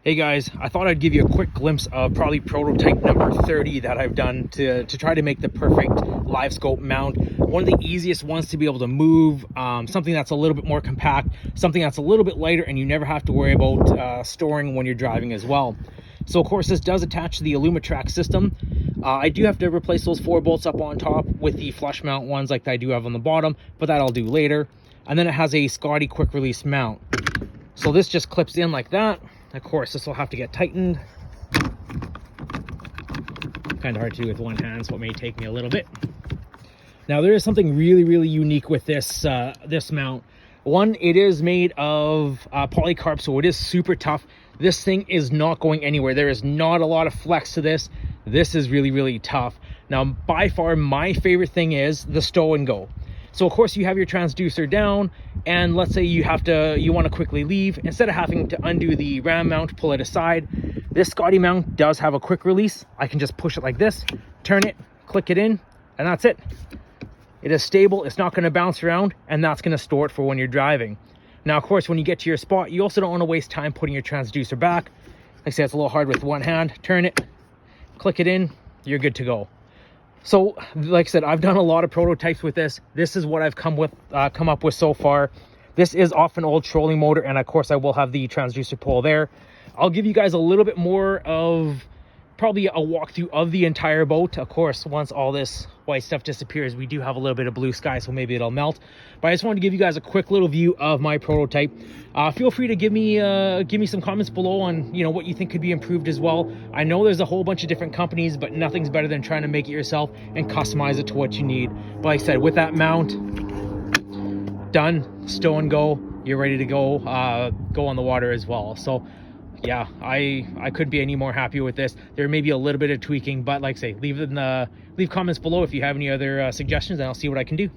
Hey guys, I thought I'd give you a quick glimpse of probably prototype number 30 that I've done to try to make the perfect Livescope mount. One of the easiest ones to be able to move, something that's a little bit more compact, something that's a little bit lighter, and you never have to worry about storing when you're driving as well. So of course this does attach to the Alumacraft system. I do have to replace those 4 bolts up on top with the flush mount ones like I do have on the bottom, but that I'll do later. And then it has a Scotty quick release mount. So this just clips in like that. Of course, this will have to get tightened. Kind of hard to do with one hand, so it may take me a little bit. Now, there is something really unique with this this mount. One, it is made of polycarb, so it is super tough. This thing is not going anywhere. There is not a lot of flex to this. This is really tough. Now, by far, my favorite thing is the stow and go. So of course you have your transducer down, and let's say you want to quickly leave. Instead of having to undo the ram mount, pull it aside, this Scotty mount does have a quick release. I can just push it like this, turn it, click it in, and that's it. It is stable, it's not going to bounce around, and that's going to store it for when you're driving. Now of course when you get to your spot, you also don't want to waste time putting your transducer back. Like I say, it's a little hard with one hand. Turn it, click it in, you're good to go. So, like I said, I've done a lot of prototypes with this. This is what I've come up with so far. This is off an old trolling motor, and of course I will have the transducer pole there. I'll give you guys a little bit more of probably a walkthrough of the entire boat. Of course, once all this white stuff disappears, we do have a little bit of blue sky, so maybe it'll melt. But I just wanted to give you guys a quick little view of my prototype. Feel free to give me some comments below on what you think could be improved as well. I know there's a whole bunch of different companies, but nothing's better than trying to make it yourself and customize it to what you need. But like I said, with that mount done, stow and go, you're ready to go on the water as well. So yeah, I couldn't be any more happy with this. There may be a little bit of tweaking, but like I say, leave comments below if you have any other suggestions, and I'll see what I can do.